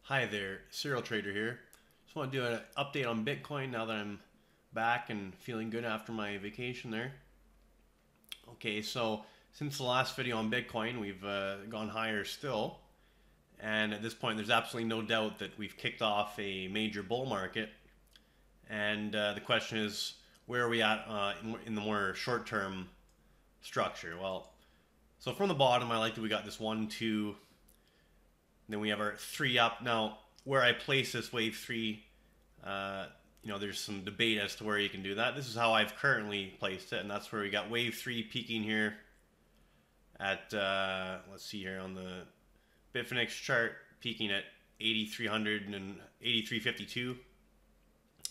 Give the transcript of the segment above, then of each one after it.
Hi there, Serial Trader here. Just want to do an update on Bitcoin now that I'm back and feeling good after my vacation there. Okay, so since the last video on Bitcoin, we've gone higher still. And at this point, there's absolutely no doubt that we've kicked off a major bull market. And the question is, where are we at in the more short-term structure? Well, so from the bottom, I like that we got this 1, 2, then we have our 3 up. Now, where I place this wave 3, there's some debate as to where you can do that. This is how I've currently placed it, and that's where we got wave 3 peaking here at, let's see here on the Bitfinex chart, peaking at 8,300 and 8,352.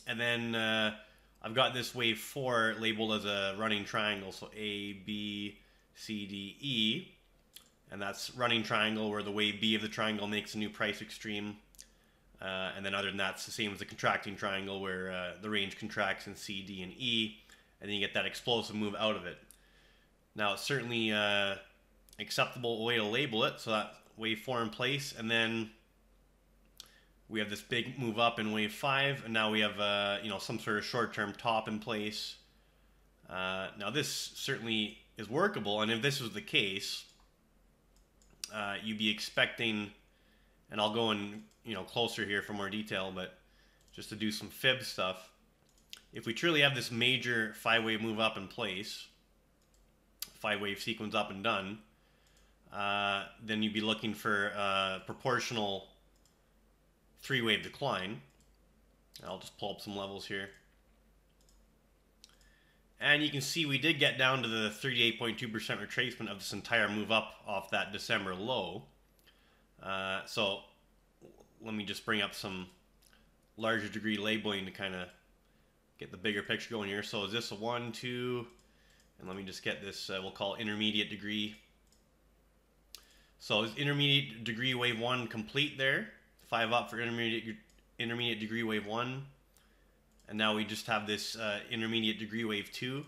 And then I've got this wave 4 labeled as a running triangle, so A, B, C, D, E. And that's running triangle where the wave B of the triangle makes a new price extreme. And then other than that, it's the same as the contracting triangle where the range contracts in C, D, and E. And then you get that explosive move out of it. Now, it's certainly acceptable way to label it. So that wave 4 in place. And then we have this big move up in wave 5. And now we have some sort of short-term top in place. Now, this certainly is workable. And if this was the case, you'd be expecting, and I'll go in closer here for more detail, but just to do some fib stuff, if we truly have this major 5-wave move up in place, 5-wave sequence up and done, then you'd be looking for a proportional 3-wave decline. I'll just pull up some levels here. And you can see we did get down to the 38.2% retracement of this entire move up off that December low. So let me just bring up some larger degree labeling to kind of get the bigger picture going here. So is this a 1, 2, and let me just get this, we'll call it intermediate degree. So is intermediate degree wave 1 complete there? 5 up for intermediate degree wave 1. And now we just have this intermediate degree wave 2.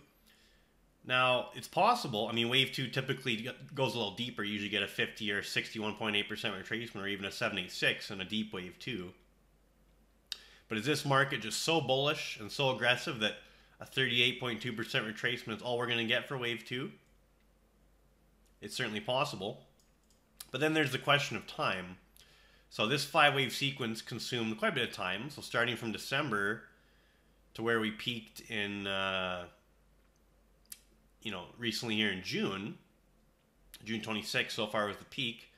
Now, it's possible. I mean, wave 2 typically goes a little deeper. You usually get a 50 or 61.8% retracement or even a 786 in a deep wave 2. But is this market just so bullish and so aggressive that a 38.2% retracement is all we're going to get for wave 2? It's certainly possible. But then there's the question of time. So this 5-wave sequence consumed quite a bit of time. So starting from December to where we peaked in, recently here in June 26th so far was the peak.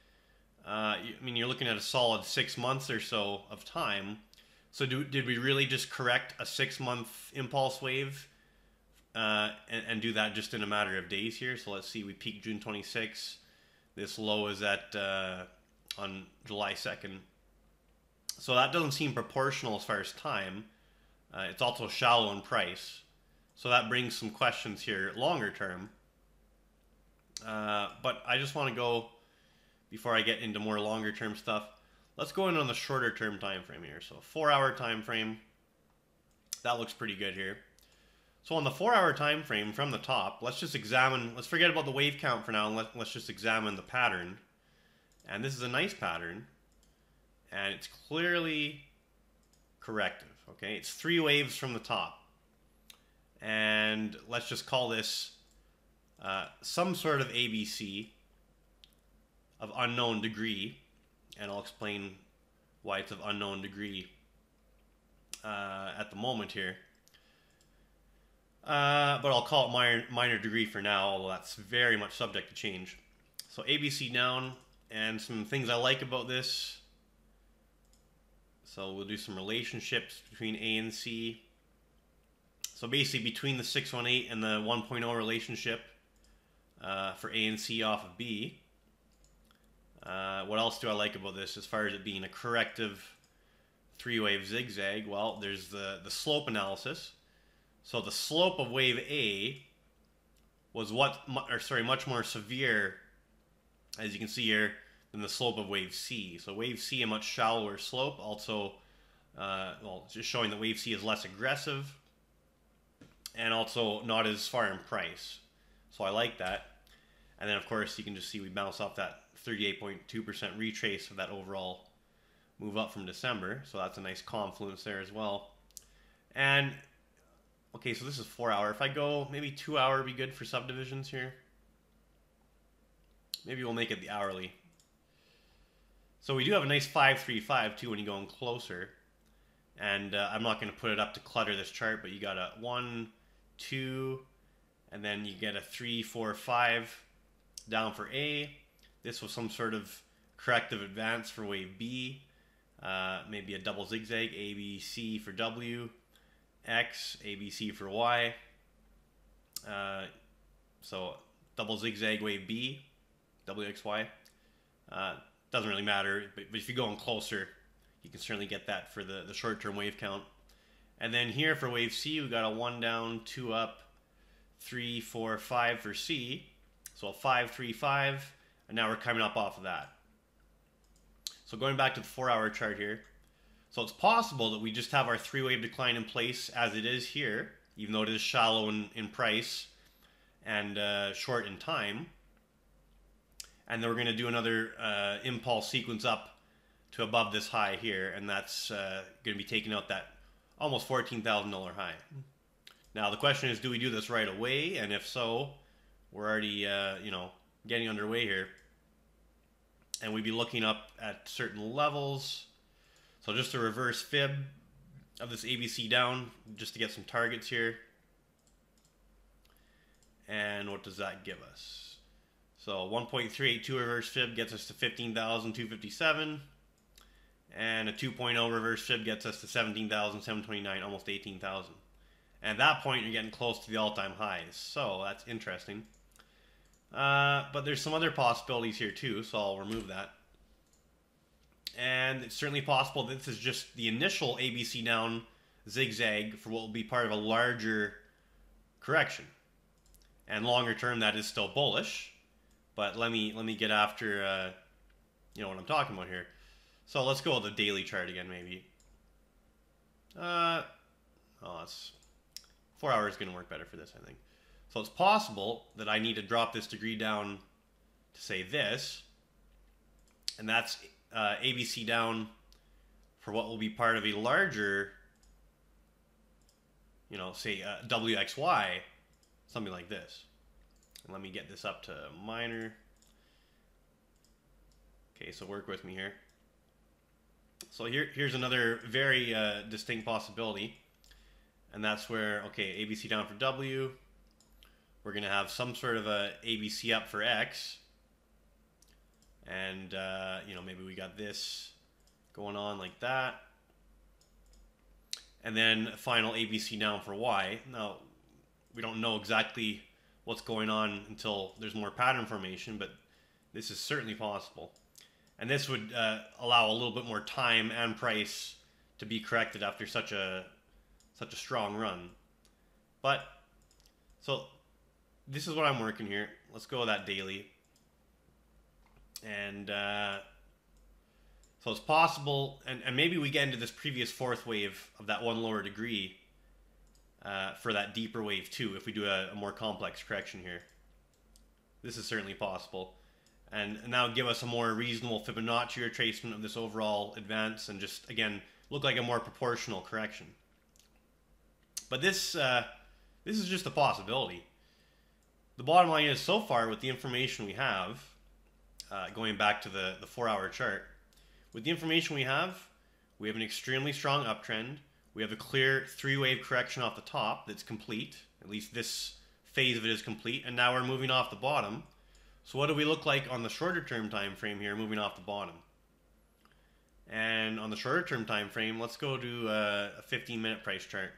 You're looking at a solid 6 months or so of time. So did we really just correct a 6-month impulse wave and do that just in a matter of days here? So let's see, we peaked June 26th. This low is at on July 2nd. So that doesn't seem proportional as far as time. It's also shallow in price. So that brings some questions here longer term. But I just want to go, before I get into more longer term stuff, let's go in on the shorter term time frame here. So 4-hour time frame, that looks pretty good here. So on the 4-hour time frame from the top, let's forget about the wave count for now, and let's just examine the pattern. And this is a nice pattern, and it's clearly corrective. Okay, it's 3 waves from the top, and let's just call this some sort of ABC of unknown degree, and I'll explain why it's of unknown degree at the moment here. But I'll call it minor degree for now, although that's very much subject to change. So ABC down, and some things I like about this. So we'll do some relationships between A and C. So basically between the 618 and the 1.0 relationship for A and C off of B. What else do I like about this as far as it being a corrective 3-wave zigzag? Well, there's the slope analysis. So the slope of wave A was much more severe, as you can see here, than the slope of wave C. So wave C, a much shallower slope. Also, just showing that wave C is less aggressive and also not as far in price. So I like that. And then, of course, you can just see we bounce off that 38.2% retrace of that overall move up from December. So that's a nice confluence there as well. And okay, so this is 4 hour. If I go maybe 2 hour would be good for subdivisions here. Maybe we'll make it the hourly. So we do have a nice 535 too when you go in closer. And I'm not going to put it up to clutter this chart, but you got a 1, 2, and then you get a 3, 4, 5 down for A. This was some sort of corrective advance for wave B. Maybe a double zigzag, A, B, C for W, X, A, B, C for Y. So double zigzag wave B, W, X, Y. Doesn't really matter, but if you go in closer, you can certainly get that for the short-term wave count. And then here for wave C, we got a 1 down, 2 up, 3, 4, 5 for C. So a 5, 3, 5, and now we're coming up off of that. So going back to the 4 hour chart here. So it's possible that we just have our 3-wave decline in place as it is here, even though it is shallow in price and short in time. And then we're going to do another impulse sequence up to above this high here, and that's going to be taking out that almost $14,000 high. Now the question is, do we do this right away? And if so, we're already getting underway here, and we'd be looking up at certain levels. So just a reverse fib of this ABC down, just to get some targets here. And what does that give us? So 1.382 reverse fib gets us to 15,257. And a 2.0 reverse fib gets us to 17,729, almost 18,000. And at that point, you're getting close to the all-time highs. So that's interesting. But there's some other possibilities here too, so I'll remove that. And it's certainly possible that this is just the initial ABC down zigzag for what will be part of a larger correction. And longer term, that is still bullish. But let me get after what I'm talking about here. So let's go with the daily chart again, maybe. It's 4 hours is going to work better for this, I think. So it's possible that I need to drop this degree down to say this, and that's ABC down for what will be part of a larger, say WXY, something like this. And let me get this up to minor. Okay, so work with me here. So here's another very distinct possibility, and that's where, okay, ABC down for W. We're going to have some sort of a ABC up for X. And, maybe we got this going on like that. And then final ABC down for Y. Now, we don't know exactly what's going on until there's more pattern formation, but this is certainly possible. And this would allow a little bit more time and price to be corrected after such a strong run. But, so this is what I'm working here. Let's go with that daily. And so it's possible, and maybe we get into this previous fourth wave of that one lower degree for that deeper wave too, if we do a more complex correction here. This is certainly possible. And now give us a more reasonable Fibonacci retracement of this overall advance, and just, again, look like a more proportional correction. But this is just a possibility. The bottom line is, so far, with the information we have, going back to the 4 hour chart, with the information we have an extremely strong uptrend. We have a clear 3-wave correction off the top that's complete. At least this phase of it is complete. And now we're moving off the bottom. So what do we look like on the shorter term time frame here, moving off the bottom? And on the shorter term time frame, let's go to a 15-minute price chart.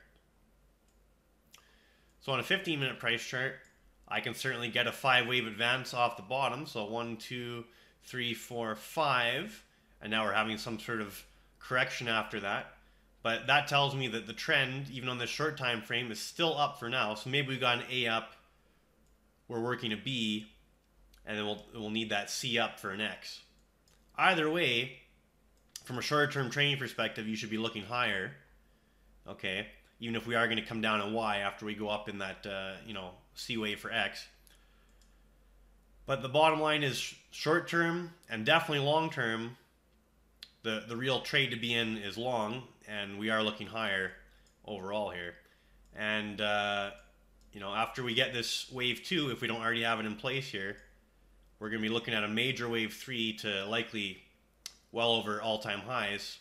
So on a 15-minute price chart, I can certainly get a 5-wave advance off the bottom. So 1, 2, 3, 4, 5. And now we're having some sort of correction after that. But that tells me that the trend, even on this short time frame, is still up for now. So maybe we got an A up, we're working a B, and then we'll need that C up for an X. Either way, from a shorter term trading perspective, you should be looking higher. Okay, even if we are going to come down in Y after we go up in that C wave for X. But the bottom line is, short term and definitely long term, the real trade to be in is long, and we are looking higher overall here. And you know, after we get this wave 2, if we don't already have it in place here, we're going to be looking at a major wave 3 to likely well over all-time highs,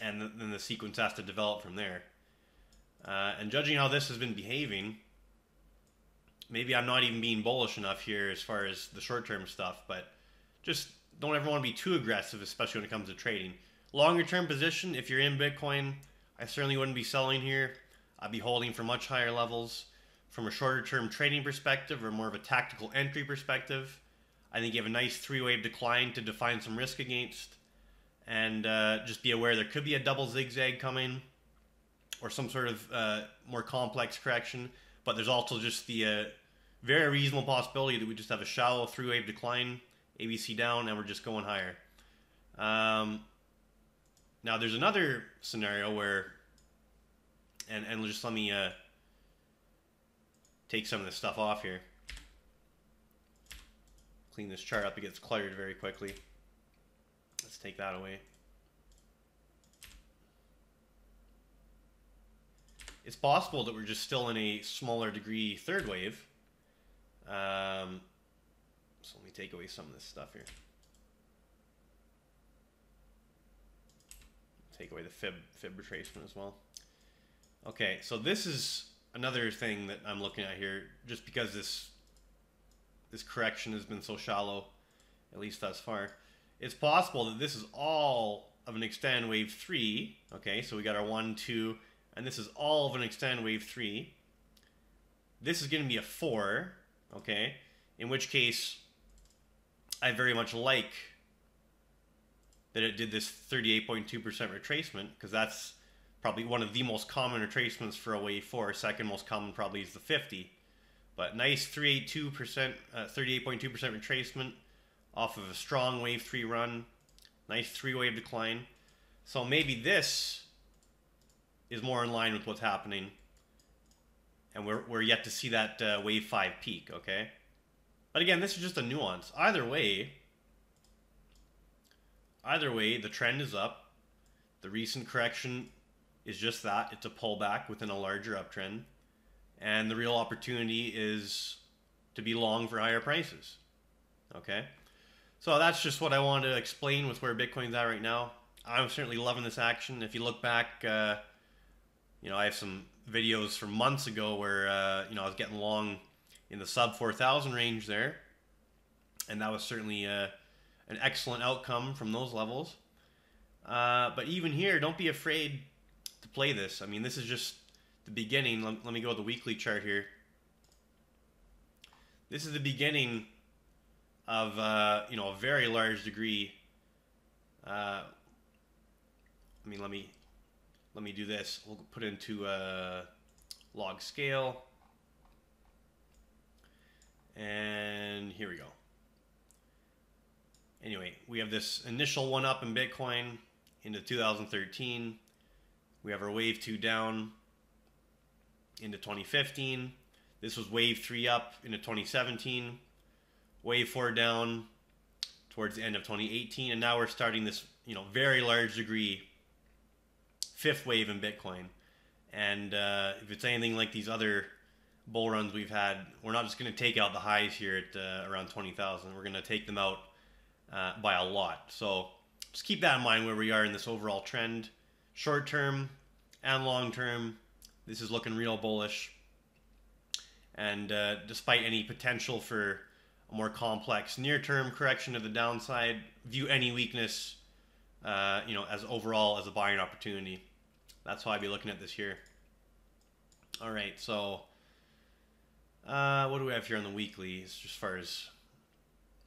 and then the sequence has to develop from there. And judging how this has been behaving, maybe I'm not even being bullish enough here as far as the short-term stuff, but just don't ever want to be too aggressive, especially when it comes to trading. Longer-term position, if you're in Bitcoin, I certainly wouldn't be selling here. I'd be holding for much higher levels. From a shorter-term trading perspective, or more of a tactical entry perspective, I think you have a nice three-wave decline to define some risk against. And just be aware there could be a double zigzag coming, or some sort of more complex correction. But there's also just the very reasonable possibility that we just have a shallow three-wave decline, ABC down, and we're just going higher. Now there's another scenario where, and just let me take some of this stuff off here. Clean this chart up, it gets cluttered very quickly. Let's take that away. It's possible that we're just still in a smaller degree third wave. So let me take away some of this stuff here. Take away the fib retracement as well. Okay, so this is another thing that I'm looking at here, just because this correction has been so shallow, at least thus far. It's possible that this is all of an extend wave 3. Okay, so we got our 1, 2, and this is all of an extend wave 3. This is going to be a 4, okay, in which case I very much like that it did this 38.2% retracement, because that's probably one of the most common retracements for a wave 4. Second most common probably is the 50. But nice 38.2% retracement off of a strong wave 3 run. Nice three-wave decline. So maybe this is more in line with what's happening. And we're yet to see that wave 5 peak, okay? But again, this is just a nuance. Either way, the trend is up. The recent correction is just that. It's a pullback within a larger uptrend. And the real opportunity is to be long for higher prices. Okay? So that's just what I wanted to explain with where Bitcoin's at right now. I'm certainly loving this action. If you look back, you know, I have some videos from months ago where, you know, I was getting long in the sub 4,000 range there. And that was certainly an excellent outcome from those levels. But even here, don't be afraid to play this. I mean, this is just the beginning. Let me go to the weekly chart here. This is the beginning of you know, a very large degree. I mean, let me do this. We'll put into log scale, and here we go. Anyway, we have this initial one up in Bitcoin into 2013. We have our wave 2 down into 2015. This was wave 3 up into 2017. Wave 4 down towards the end of 2018. And now we're starting this, you know, very large degree fifth wave in Bitcoin. And if it's anything like these other bull runs we've had, we're not just going to take out the highs here at around 20,000. We're going to take them out by a lot. So just keep that in mind where we are in this overall trend. Short term and long term, this is looking real bullish. And despite any potential for a more complex near-term correction to the downside, view any weakness, you know, as overall as a buying opportunity. That's how I'd be looking at this here. All right, so what do we have here on the weekly as far as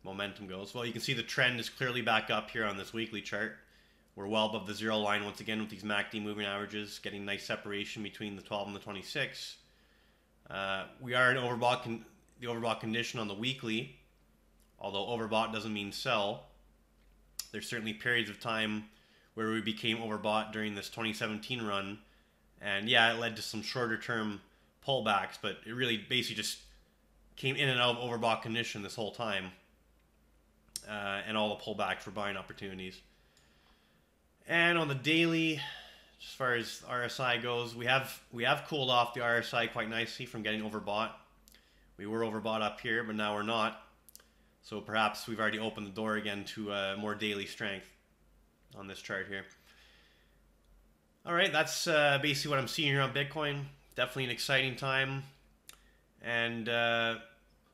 momentum goes? Well, you can see the trend is clearly back up here on this weekly chart. We're well above the zero line once again with these MACD moving averages, getting nice separation between the 12 and the 26. We are in the overbought condition on the weekly, although overbought doesn't mean sell. There's certainly periods of time where we became overbought during this 2017 run, and yeah, it led to some shorter term pullbacks, but it really basically just came in and out of overbought condition this whole time, and all the pullbacks were buying opportunities. And on the daily, as far as RSI goes, we have cooled off the RSI quite nicely from getting overbought. We were overbought up here, but now we're not. So perhaps we've already opened the door again to more daily strength on this chart here. All right, that's basically what I'm seeing here on Bitcoin. Definitely an exciting time. And a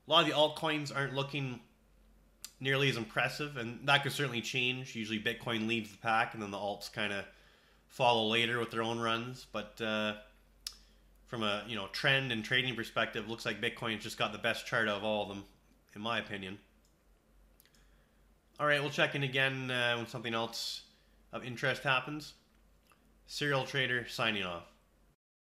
lot of the altcoins aren't looking nearly as impressive, and that could certainly change. Usually Bitcoin leads the pack, and then the alts kind of follow later with their own runs. But from a trend and trading perspective, looks like Bitcoin's just got the best chart of all of them, in my opinion. All right, we'll check in again when something else of interest happens. Serial Trader signing off.